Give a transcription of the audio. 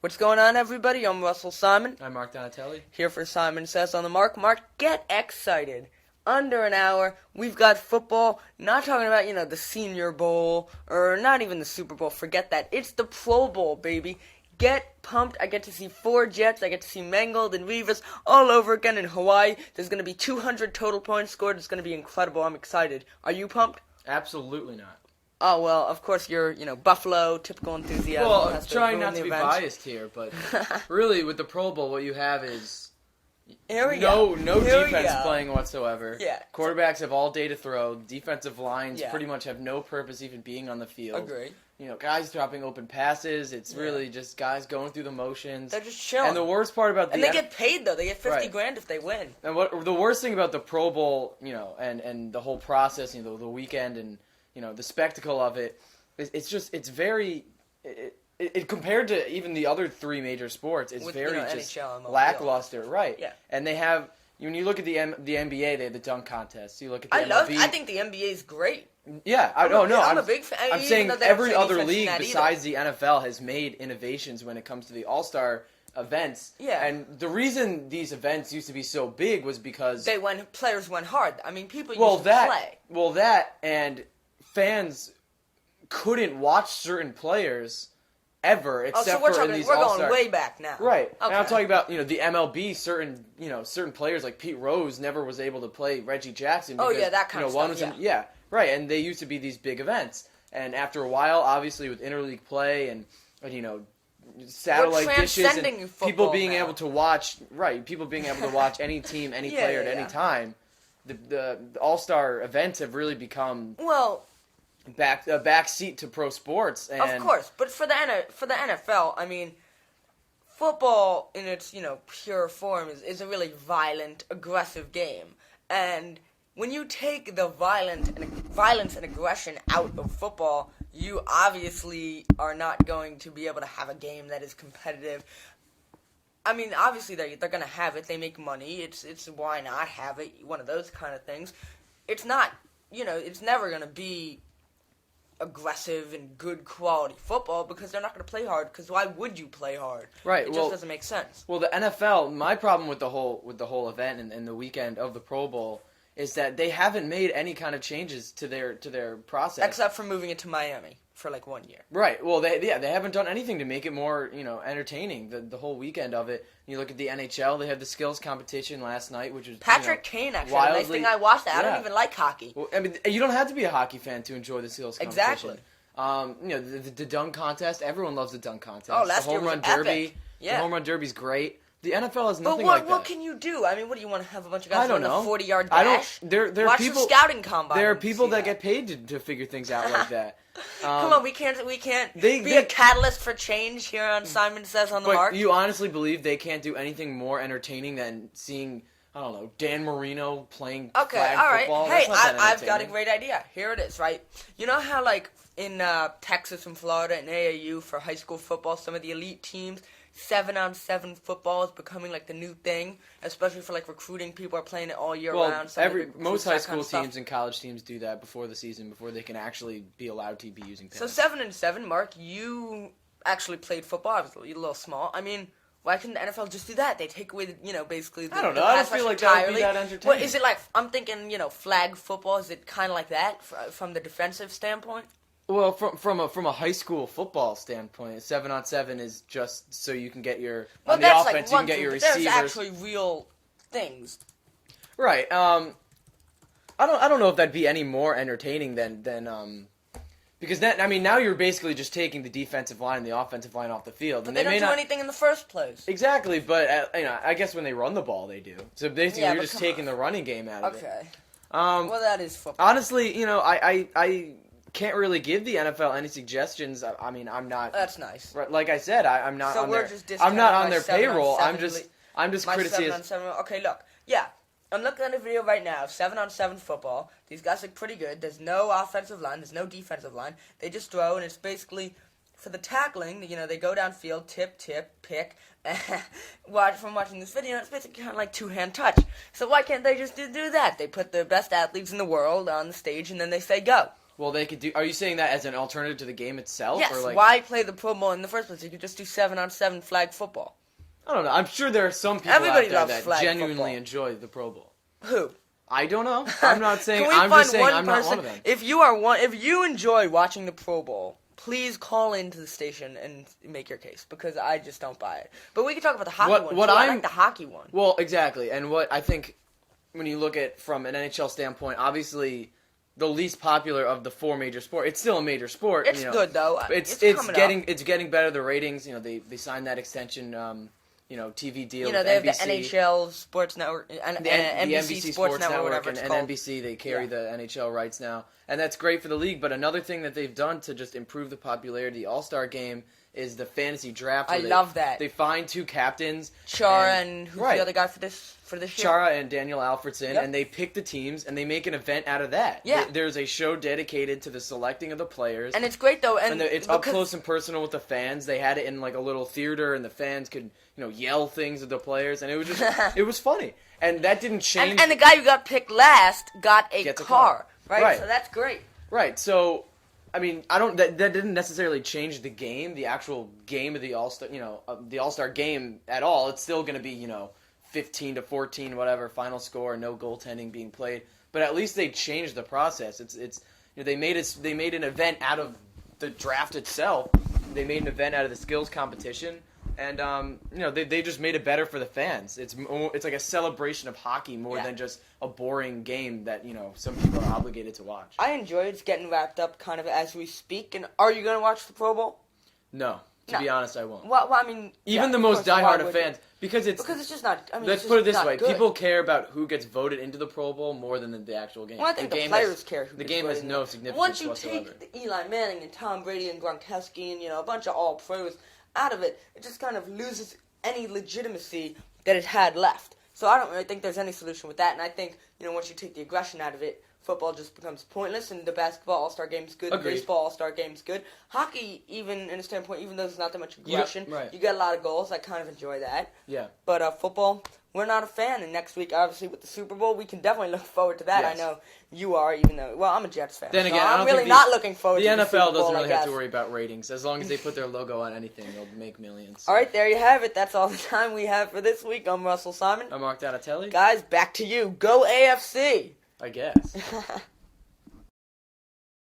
What's going on, everybody? I'm Russell Simon. I'm Mark Donatelli. Here for Simon Says on the Mark. Mark, get excited. Under an hour, we've got football. Not talking about, the Senior Bowl or not even the Super Bowl. Forget that. It's the Pro Bowl, baby. Get pumped. I get to see 4 Jets. I get to see Mangold and Revis all over again in Hawaii. There's going to be 200 total points scored. It's going to be incredible. I'm excited. Are you pumped? Absolutely not. Oh, well, of course you're, Buffalo, typical enthusiasm. Well, trying not to be biased here, but really with the Pro Bowl, what you have is no defense playing whatsoever. Yeah. Quarterbacks have all day to throw. Defensive lines pretty much have no purpose even being on the field. Agreed. Guys dropping open passes. It's really just guys going through the motions. They're just chilling. And the worst part about they get paid, though. They get $50,000 if they win. And what the worst thing about the Pro Bowl, and the whole process, the weekend and the spectacle of it, it's very compared to even the other 3 major sports, it's very just lackluster, right? Yeah. And they have, when you look at the NBA, they have the dunk contest. You look at the MLB. I think the NBA is great. Yeah, I'm a big fan. I'm saying every other league besides the NFL has made innovations when it comes to the All-Star events. Yeah. And the reason these events used to be so big was because players went hard. I mean, people used to play. Well, that and fans couldn't watch certain players ever except for in these All-Star. We're going way back now. Right. Okay. And I'm talking about, the MLB, certain players like Pete Rose never was able to play Reggie Jackson because, that kind of stuff. Right, and they used to be these big events. And after a while, obviously with interleague play and satellite dishes and people being able to watch, any team, any player at any time, the All-Star events have really become a back seat to pro sports. And of course, but for the NFL, I mean, football in its pure form is a really violent, aggressive game, and when you take the violence and aggression out of football, you obviously are not going to be able to have a game that is competitive. I mean, obviously they're going to have it. They make money. It's why not have it? One of those kind of things. It's not, it's never going to be aggressive and good quality football because they're not going to play hard. Because why would you play hard? Right. It just doesn't make sense. Well, the NFL. My problem with the whole event and the weekend of the Pro Bowl is that they haven't made any kind of changes to their process. Except for moving it to Miami for 1 year. Right. Well, they haven't done anything to make it more, entertaining, the whole weekend of it. You look at the NHL, they had the skills competition last night, which was Patrick Kane, actually. The nice thing I watched that. I don't even like hockey. Well, I mean, you don't have to be a hockey fan to enjoy the skills competition. Exactly. The dunk contest, everyone loves the dunk contest. Oh, last year was epic. Derby. Yeah. The home run derby's great. The NFL has nothing like that. But what can you do? I mean, what do you want to have a bunch of guys run a 40-yard dash? Watch the scouting combine. There are people that get paid to figure things out like that. Come on, we can't be a catalyst for change here on Simon Says on the Mark. But you honestly believe they can't do anything more entertaining than seeing, I don't know, Dan Marino playing flag football? Hey, I've got a great idea. Here it is, right? You know how, in Texas and Florida and AAU for high school football, some of the elite teams, 7-on-7 football is becoming the new thing, especially for recruiting. People are playing it all year round. Most high school teams and college teams do that before the season, before they can actually be allowed to be using pads. So 7-on-7, Mark, you actually played football. Obviously, you're a little small. I mean, why couldn't the NFL just do that? They take away, basically the I don't know. I don't feel like that would be that entertaining. What is it I'm thinking, flag football. Is it kind of like that from the defensive standpoint? Well, from a high school football standpoint, 7-on-7 is just so you can get your on the offense, you can get your receivers. There's actually real things, right? I don't know if that'd be any more entertaining than because now you're basically just taking the defensive line and the offensive line off the field, but they don't do anything in the first place. Exactly, but I guess when they run the ball, they do. So basically, you're just taking the running game out of it. Okay. Well, that is football. Honestly, I can't really give the NFL any suggestions. I mean, I'm not. That's nice. Like I said, I'm not. So on we're their, just I'm not on their 7-on-7 payroll. I'm just my criticizing. 7-on-7. Okay, look. Yeah, I'm looking at a video right now of 7-on-7 football. These guys look pretty good. There's no offensive line. There's no defensive line. They just throw, and it's basically for the tackling. They go downfield, tip, pick. From watching this video, it's basically kind of like two-hand touch. So why can't they just do that? They put the best athletes in the world on the stage, and then they say go. Well, they could do. Are you saying that as an alternative to the game itself? Yes. Or like, why play the Pro Bowl in the first place? You could just do 7-on-7 flag football. I don't know. I'm sure there are some people Everybody out there loves that flag genuinely football. enjoy the Pro Bowl. Who? I don't know. I'm not saying. Can we I'm find just saying one I'm person? not one of them. If you enjoy watching the Pro Bowl, please call into the station and make your case, because I just don't buy it. But we can talk about the hockey one. I like the hockey one. Well, exactly. And what I think, when you look at from an NHL standpoint, obviously the least popular of the four major sports, it's still a major sport. It's good though. It's getting better. The ratings, they signed that extension. TV deal. They have NBC. the NHL Sports Network and the NBC Sports Network, whatever it's called. And NBC, they carry the NHL rights now, and that's great for the league. But another thing that they've done to just improve the popularity of the All-Star Game is the fantasy draft. I love that. They find two captains, Chara and who's the other guy for this year? Chara and Daniel Alfredson, and they pick the teams and they make an event out of that. Yeah. There's a show dedicated to the selecting of the players, and it's great though. And it's up close and personal with the fans. They had it in like a little theater, and the fans could yell things at the players, and it was just it was funny. And that didn't change. And the guy who got picked last got a car, right? So that's great. Right. So, I mean, that didn't necessarily change the game, the actual game of the All-Star, the All-Star game at all. It's still going to be, 15-14, whatever final score, no goaltending being played. But at least they changed the process. They made an event out of the draft itself. They made an event out of the skills competition. And they just made it better for the fans. It's like a celebration of hockey more than just a boring game that some people are obligated to watch. I enjoy it. It's getting wrapped up kind of as we speak. And are you going to watch the Pro Bowl? No, to be honest, I won't. Well, I mean, even the most diehard of fans, because it's just not. I mean, let's put it this way: good. people care about who gets voted into the Pro Bowl more than the actual game. Well, I think the players care. The game has no significance whatsoever. Once you take the Eli Manning and Tom Brady and Gronkowski and a bunch of all pros out of it, it just kind of loses any legitimacy that it had left. So I don't really think there's any solution with that. And I think once you take the aggression out of it, football just becomes pointless. And the basketball All-Star Game's good. Agreed. The baseball All-Star Game's good. Hockey, even in a standpoint, even though there's not that much aggression, right. you get a lot of goals. I kind of enjoy that. Yeah. But football, we're not a fan. And next week, obviously, with the Super Bowl, we can definitely look forward to that. Yes. I know you are, even though, well, I'm a Jets fan. Then again, so I don't I'm really think not looking forward to the NFL Super Bowl, doesn't really I have guess. to worry about ratings. As long as they put their logo on anything, they'll make millions. All right, there you have it. That's all the time we have for this week. I'm Russell Simon. I'm Mark Donatelli. Guys, back to you. Go AFC! I guess.